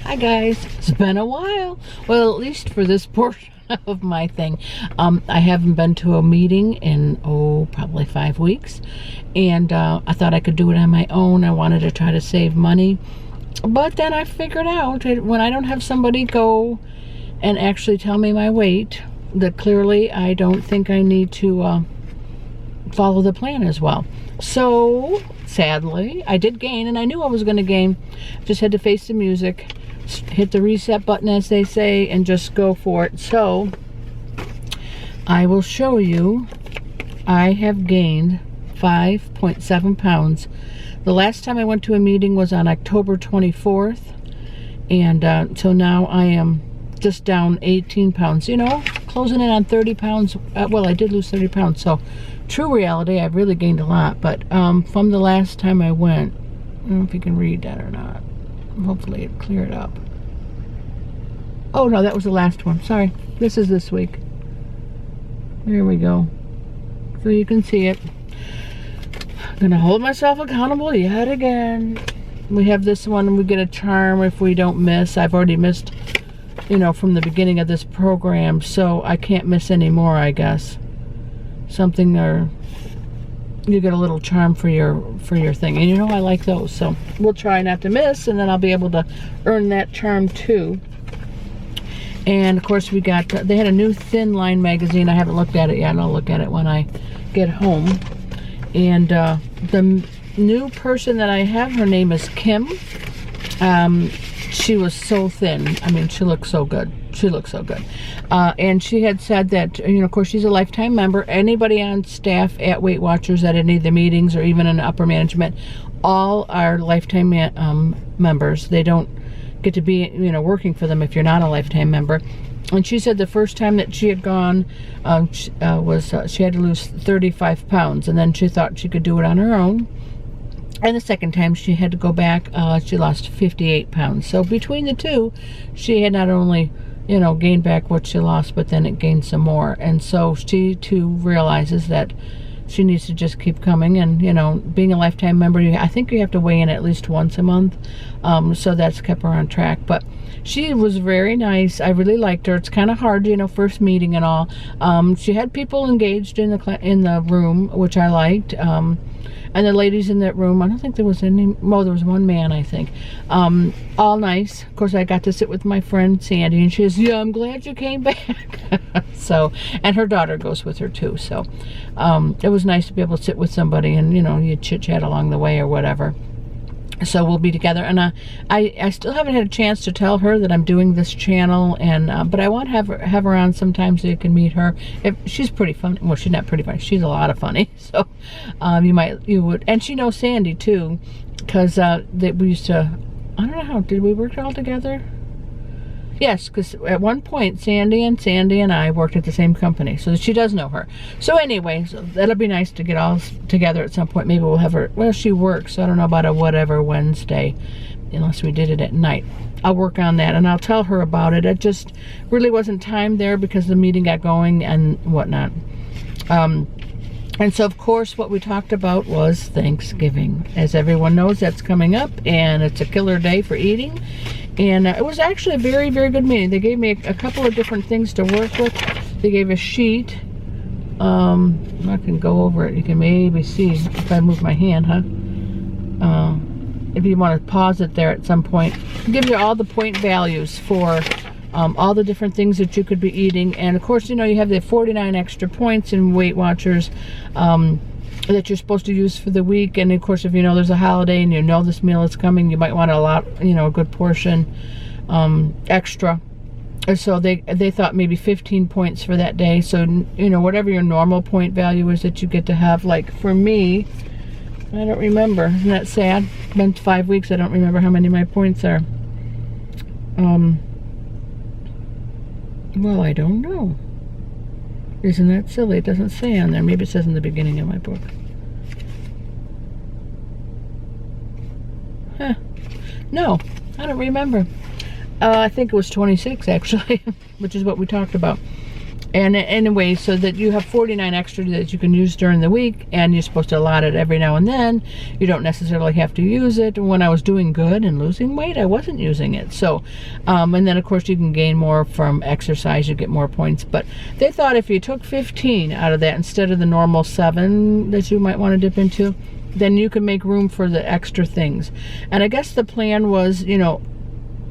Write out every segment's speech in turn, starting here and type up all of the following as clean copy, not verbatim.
Hi guys, it's been a while. Well, at least for this portion of my thing. I haven't been to a meeting in, probably 5 weeks. And I thought I could do it on my own. I wanted to try to save money. But then I figured out that when I don't have somebody go and actually tell me my weight, that clearly I don't think I need to follow the plan as well. So, sadly, I did gain, and I knew I was going to gain. Just had to face the music, hit the reset button, as they say, and just go for it. So, I will show you. I have gained 5.7 pounds. The last time I went to a meeting was on October 24th, and so now I am just down 18 pounds, you know, closing in on 30 pounds. Well, I did lose 30 pounds, so true reality, I've really gained a lot. But from the last time I went, I don't know if you can read that or not. Hopefully it cleared up. Oh no, that was the last one. Sorry, this is this week. Here we go. So you can see it. I'm gonna hold myself accountable yet again. We have this one, and we get a charm if we don't miss. I've already missed, you know, from the beginning of this program, so I can't miss anymore, I guess. Something, or you get a little charm for your thing, and you know I like those, so we'll try not to miss, and then I'll be able to earn that charm too. And of course we got, they had a new Thin Line magazine. I haven't looked at it yet. I'll look at it when I get home. And the new person that I have, her name is Kim. She was so thin. I mean, she looked so good. She looked so good. And she had said that, you know, of course, she's a lifetime member. Anybody on staff at Weight Watchers at any of the meetings, or even in upper management, all are lifetime members. They don't get to be, you know, working for them if you're not a lifetime member. And she said the first time that she had gone she had to lose 35 pounds, and then she thought she could do it on her own. And the second time she had to go back, she lost 58 pounds. So between the two, she had not only, you know, gained back what she lost, but then it gained some more. And so she too realizes that she needs to just keep coming. And, you know, being a lifetime member, I think you have to weigh in at least once a month. So that's kept her on track. But she was very nice. I really liked her. It's kind of hard, you know, first meeting and all. She had people engaged in the room, which I liked. And the ladies in that room, I don't think there was any, well, there was one man, I think. All nice. Of course, I got to sit with my friend Sandy, and she says, yeah, I'm glad you came back. So, and her daughter goes with her too. So, it was nice to be able to sit with somebody and, you know, you chit-chat along the way or whatever. So we'll be together, and I still haven't had a chance to tell her that I'm doing this channel, and but I want to have her on sometime so you can meet her. She's pretty funny. Well, she's not pretty funny. She's a lot of funny. So you would, and she knows Sandy too, because we used to. I don't know how did we work all together. Yes, because at one point Sandy and I worked at the same company, so she does know her. So anyway, so that'll be nice to get all together at some point. Maybe we'll have her, well, she works, so I don't know about a whatever Wednesday, unless we did it at night. I'll work on that, and I'll tell her about it. It just really wasn't time there because the meeting got going and whatnot. And so, of course, what we talked about was Thanksgiving. As everyone knows, that's coming up, and it's a killer day for eating. And it was actually a very, very good meeting. They gave me a couple of different things to work with. They gave a sheet. I can go over it. You can maybe see if I move my hand, huh? If you want to pause it there at some point. It'll give you all the point values for all the different things that you could be eating. And of course, you know, you have the 49 extra points in Weight Watchers that you're supposed to use for the week. And of course, if you know there's a holiday and you know this meal is coming, you might want a good portion extra. And so they thought maybe 15 points for that day. So, you know, whatever your normal point value is that you get to have. Like for me, I don't remember. Isn't that sad? It's been 5 weeks. I don't remember how many my points are. Well, I don't know. Isn't that silly? It doesn't say on there. Maybe it says in the beginning of my book. Huh. No, I don't remember. I think it was 26 actually, which is what we talked about. And anyway, so that you have 49 extra that you can use during the week, and you're supposed to allot it every now and then. You don't necessarily have to use it. When I was doing good and losing weight, I wasn't using it. So, and then of course you can gain more from exercise, you get more points. But they thought if you took 15 out of that instead of the normal 7 that you might want to dip into, then you can make room for the extra things. And I guess the plan was, you know,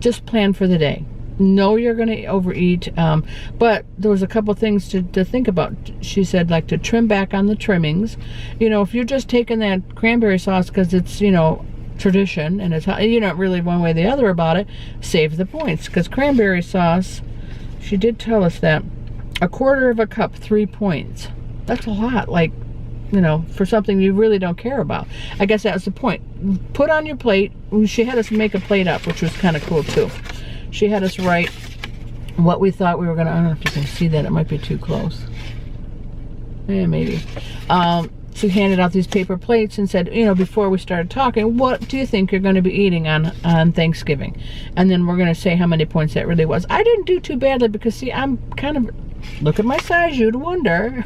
just plan for the day. Know you're going to overeat, but there was a couple things to think about. She said, like, to trim back on the trimmings. You know, if you're just taking that cranberry sauce because it's, you know, tradition and it's, you're not really one way or the other about it, save the points. Because cranberry sauce, she did tell us that, 1/4 cup, 3 points. That's a lot, like, you know, for something you really don't care about. I guess that was the point. Put on your plate. She had us make a plate up, which was kind of cool too. She had us write what we thought we were gonna, I don't know if you can see that, it might be too close. Yeah, maybe. She handed out these paper plates and said, you know, before we started talking, what do you think you're gonna be eating on Thanksgiving? And then we're gonna say how many points that really was. I didn't do too badly because, see, I'm kind of, look at my size, you'd wonder.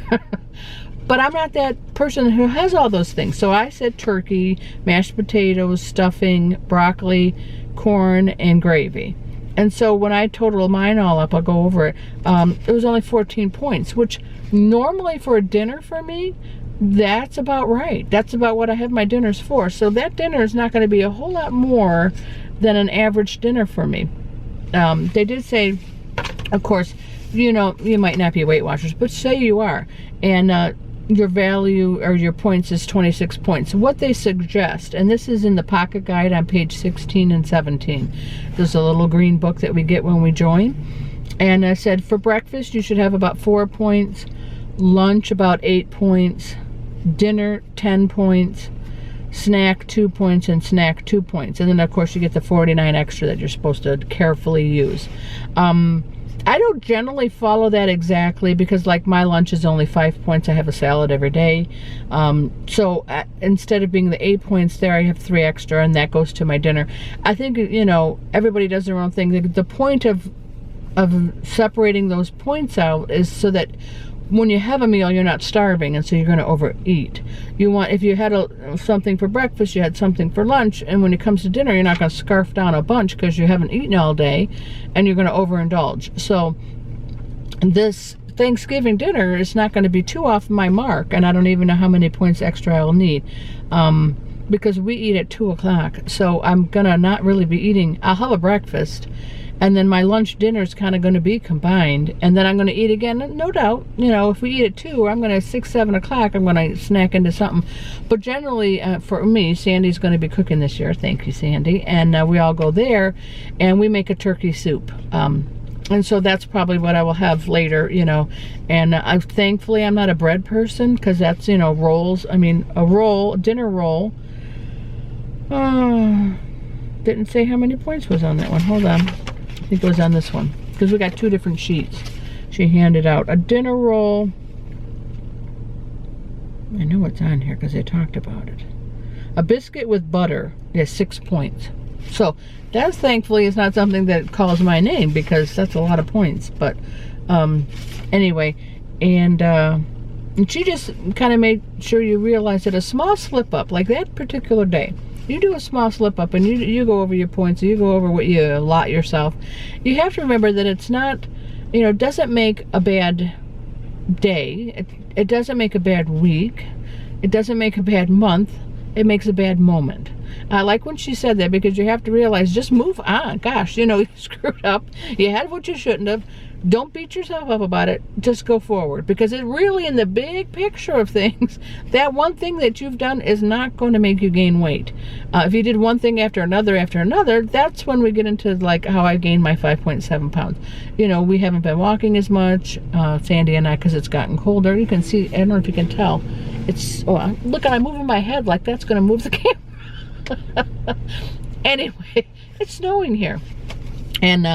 But I'm not that person who has all those things. So I said turkey, mashed potatoes, stuffing, broccoli, corn, and gravy. And so when I total mine all up, I'll go over it, it was only 14 points, which normally for a dinner for me, that's about right. That's about what I have my dinners for. So that dinner is not going to be a whole lot more than an average dinner for me. They did say, of course, you know, you might not be Weight Watchers, but say you are. And your value or your points is 26 points. What they suggest, and this is in the pocket guide on page 16 and 17. There's a little green book that we get when we join. And I said for breakfast, you should have about 4 points, lunch about 8 points, dinner 10 points, snack 2 points, and snack 2 points. And then of course you get the 49 extra that you're supposed to carefully use. I don't generally follow that exactly because, like, my lunch is only 5 points. I have a salad every day. So instead of being the 8 points there, I have 3 extra, and that goes to my dinner. I think, you know, everybody does their own thing. The point of separating those points out is so that when you have a meal, you're not starving, and so you're going to overeat. You want, if you had something for breakfast, you had something for lunch, and when it comes to dinner, you're not going to scarf down a bunch because you haven't eaten all day, and you're going to overindulge. So this Thanksgiving dinner is not going to be too off my mark, and I don't even know how many points extra I will need, because we eat at 2 o'clock. So I'm going to not really be eating. I'll have a breakfast, and then my lunch dinner is kind of going to be combined, and then I'm going to eat again, no doubt. You know, if we eat at 2, I'm going to 6, 7 o'clock, I'm going to snack into something. But generally, for me, Sandy's going to be cooking this year. Thank you, Sandy. And we all go there, and we make a turkey soup. And so that's probably what I will have later, you know. And thankfully, I'm not a bread person, because that's, you know, rolls. I mean, a dinner roll. Didn't say how many points was on that one. Hold on. I think it was on this one, because we got 2 different sheets. She handed out a dinner roll. I know it's on here because they talked about it. A biscuit with butter is 6 points. So that, thankfully, is not something that calls my name, because that's a lot of points. But anyway, and she just kind of made sure you realize that a small slip up, like that particular day, you do a small slip up and you go over your points, and you go over what you allot yourself. You have to remember that it's not, you know, it doesn't make a bad day. It doesn't make a bad week. It doesn't make a bad month. It makes a bad moment. I like when she said that, because you have to realize, just move on. Gosh, you know, you screwed up. You had what you shouldn't have. Don't beat yourself up about it. Just go forward, because it really, in the big picture of things, that one thing that you've done is not going to make you gain weight. If you did one thing after another, that's when we get into, like, how I gained my 5.7 pounds. You know, we haven't been walking as much, Sandy and I, because it's gotten colder. You can see, I don't know if you can tell. It's, oh, look, I'm moving my head like that's going to move the camera. Anyway, it's snowing here. And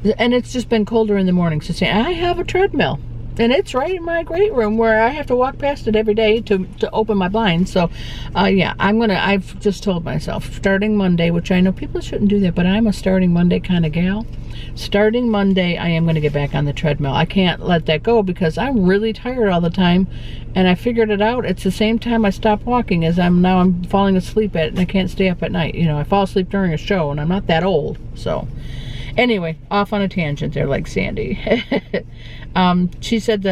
it's just been colder in the morning. So say, I have a treadmill. And it's right in my great room where I have to walk past it every day to open my blinds. So, yeah, I've just told myself, starting Monday, which I know people shouldn't do that, but I'm a starting Monday kind of gal. Starting Monday, I am going to get back on the treadmill. I can't let that go because I'm really tired all the time. And I figured it out. It's the same time I stopped walking as I'm falling asleep at it, and I can't stay up at night. You know, I fall asleep during a show, and I'm not that old, so... Anyway, off on a tangent there, like Sandy. She said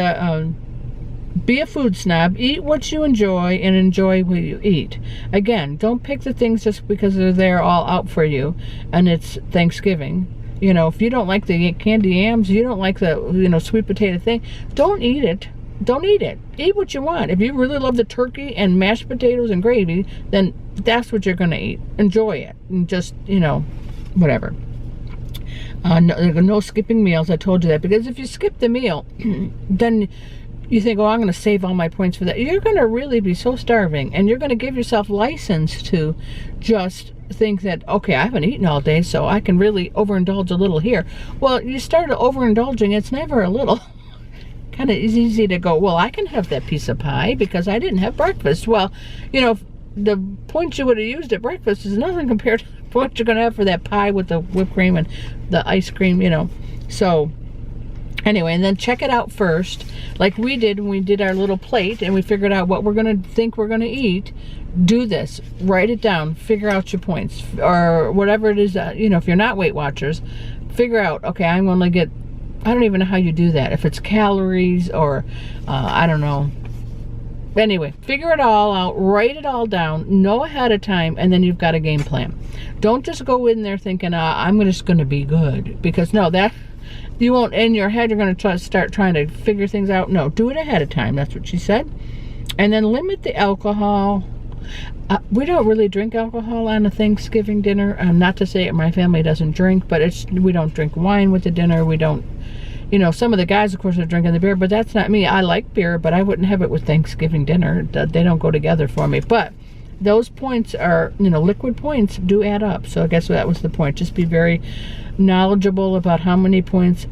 be a food snob, eat what you enjoy, and enjoy what you eat. Again, don't pick the things just because they're there all out for you, and it's Thanksgiving. You know, if you don't like the candy yams, you don't like the, you know, sweet potato thing, don't eat it. Don't eat it. Eat what you want. If you really love the turkey and mashed potatoes and gravy, then that's what you're going to eat. Enjoy it. And just, you know, whatever. No skipping meals. I told you that, because if you skip the meal, then you think, oh, I'm going to save all my points for that. You're going to really be so starving, and you're going to give yourself license to just think that, okay, I haven't eaten all day, so I can really overindulge a little here. Well, you start overindulging, it's never a little. Kind of easy to go, well, I can have that piece of pie because I didn't have breakfast. Well, you know, the points you would have used at breakfast is nothing compared to what you're going to have for that pie with the whipped cream and the ice cream, you know. So anyway, and then check it out first, like we did when we did our little plate and we figured out what we're going to think we're going to eat. Do this, write it down, figure out your points, or whatever it is, you know, if you're not Weight Watchers, figure out, okay, I'm going to get, I don't even know how you do that, if it's calories or I don't know. Anyway, figure it all out, write it all down, know ahead of time, and then you've got a game plan. Don't just go in there thinking, I'm just going to be good, because no, that, you won't, in your head, you're going to start trying to figure things out. No, do it ahead of time, that's what she said. And then limit the alcohol. We don't really drink alcohol on a Thanksgiving dinner. Not to say my family doesn't drink, but we don't drink wine with the dinner. We don't, you know, some of the guys, of course, are drinking the beer, but that's not me. I like beer, but I wouldn't have it with Thanksgiving dinner. They don't go together for me. But those points are, you know, liquid points do add up. So I guess that was the point. Just be very knowledgeable about how many points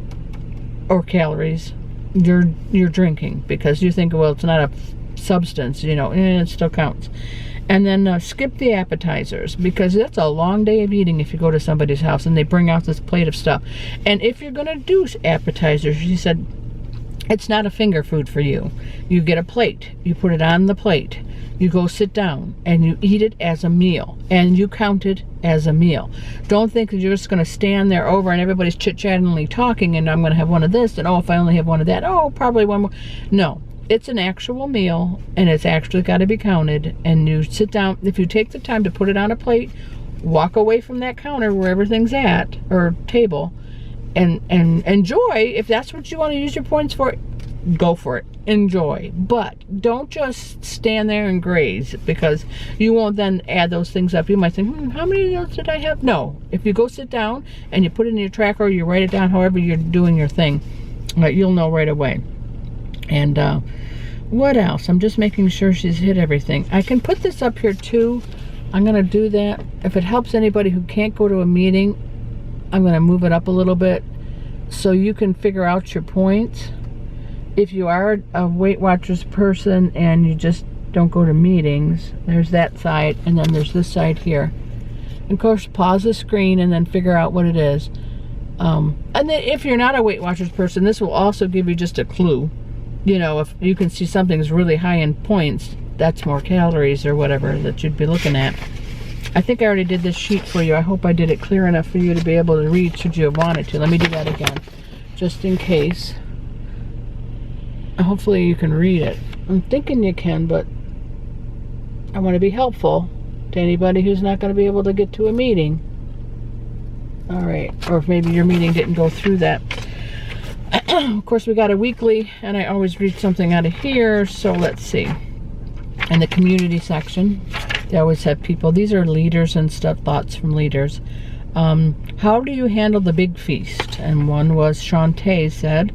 or calories you're drinking, because you think, well, it's not a substance, you know, and it still counts. And then skip the appetizers, because that's a long day of eating if you go to somebody's house and they bring out this plate of stuff. And if you're going to do appetizers, she said, it's not a finger food for you. You get a plate, you put it on the plate, you go sit down, and you eat it as a meal, and you count it as a meal. Don't think that you're just going to stand there over and everybody's chit-chattingly talking, and I'm going to have one of this, and oh, if I only have one of that, oh, probably one more. No. It's an actual meal, and it's actually got to be counted, and you sit down. If you take the time to put it on a plate, walk away from that counter where everything's at, or table, and enjoy. If that's what you want to use your points for, go for it. Enjoy. But don't just stand there and graze, because you won't then add those things up. You might think, how many of those did I have? No. If you go sit down and you put it in your tracker, or you write it down, however you're doing your thing, you'll know right away. And what else? I'm just making sure she's hit everything. I can put this up here too. I'm going to do that. If it helps anybody who can't go to a meeting, I'm going to move it up a little bit so you can figure out your points. If you are a Weight Watchers person and you just don't go to meetings, there's that side, and then there's this side here. And of course, pause the screen and then figure out what it is. And then if you're not a Weight Watchers person, this will also give you just a clue. You know, if you can see something's really high in points, that's more calories or whatever that you'd be looking at. I think I already did this sheet for you. I hope I did it clear enough for you to be able to read should you have wanted to. Let me do that again, just in case. Hopefully you can read it. I'm thinking you can, but I want to be helpful to anybody who's not going to be able to get to a meeting. All right, or if maybe your meeting didn't go through that. Of course, we got a weekly, and I always read something out of here, so let's see. In the community section, they always have people. These are leaders and stuff, thoughts from leaders. How do you handle the big feast? And one was Shantae said,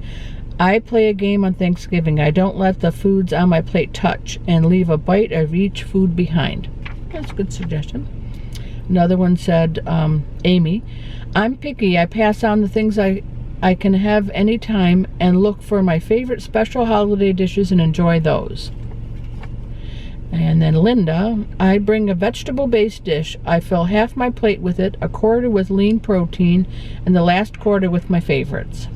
I play a game on Thanksgiving. I don't let the foods on my plate touch and leave a bite of each food behind. That's a good suggestion. Another one said, Amy, I'm picky. I pass on the things I can have any time and look for my favorite special holiday dishes and enjoy those. And then Linda, I bring a vegetable-based dish. I fill half my plate with it, a quarter with lean protein, and the last quarter with my favorites.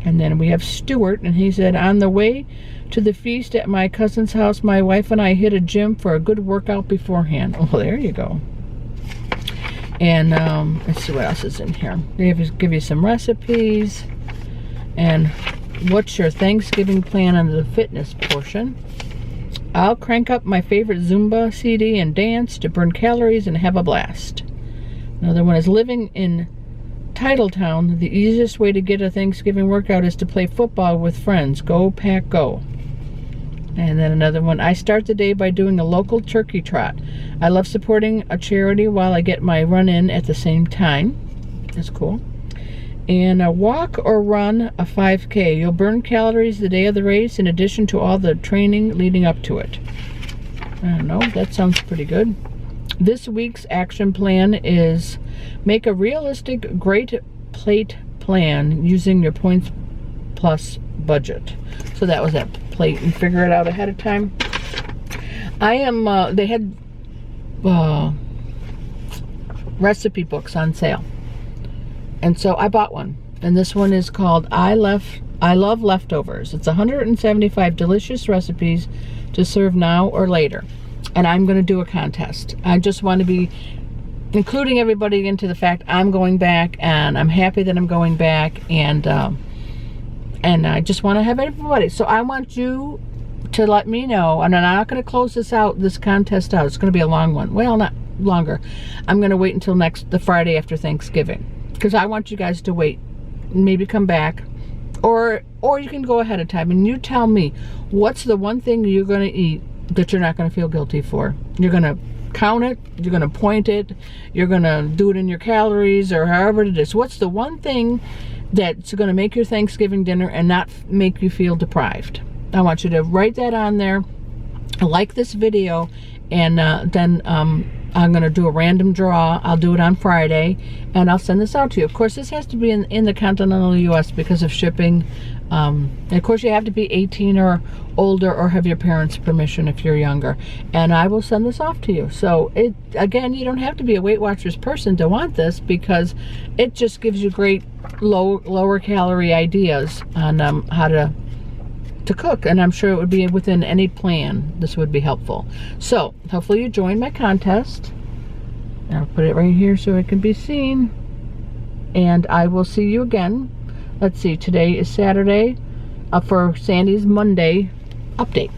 And then we have Stuart, and he said, on the way to the feast at my cousin's house, my wife and I hit a gym for a good workout beforehand. Oh, there you go. And let's see what else is in here. They give you some recipes. And what's your Thanksgiving plan under the fitness portion? I'll crank up my favorite Zumba CD and dance to burn calories and have a blast. Another one is living in Titletown. The easiest way to get a Thanksgiving workout is to play football with friends. Go Pack Go. And then another one, I start the day by doing a local turkey trot. I love supporting a charity while I get my run in at the same time. That's cool. And a walk or run a 5K. You'll burn calories the day of the race in addition to all the training leading up to it. I don't know, that sounds pretty good. This week's action plan is make a realistic great plate plan using your Points Plus budget. So that was that plate, and figure it out ahead of time. I am, they had recipe books on sale. And so I bought one, and this one is called I Love Leftovers. It's 175 delicious recipes to serve now or later. And I'm going to do a contest. I just want to be including everybody into the fact I'm going back, and I'm happy that I'm going back, and I just want to have everybody. So I want you to let me know, and I'm not going to close this contest out. It's going to be a long one. Well, not longer. I'm going to wait until the Friday after Thanksgiving, because I want you guys to wait, maybe come back, or you can go ahead of time and you tell me what's the one thing you're going to eat that you're not going to feel guilty for. You're going to count it, you're going to point it, you're going to do it in your calories or however it is. What's the one thing that's going to make your Thanksgiving dinner and not make you feel deprived? I want you to write that on there, like this video, and then I'm going to do a random draw. I'll do it on Friday, and I'll send this out to you. Of course, this has to be in the continental U.S. because of shipping. And of course, you have to be 18 or older or have your parents' permission if you're younger. And I will send this off to you. So, again, you don't have to be a Weight Watchers person to want this, because it just gives you great lower calorie ideas on how to cook, and I'm sure it would be within any plan. This would be helpful. So hopefully you join my contest. I'll put it right here so it can be seen, and I will see you again. Let's see, today is Saturday for Sandy's Monday update.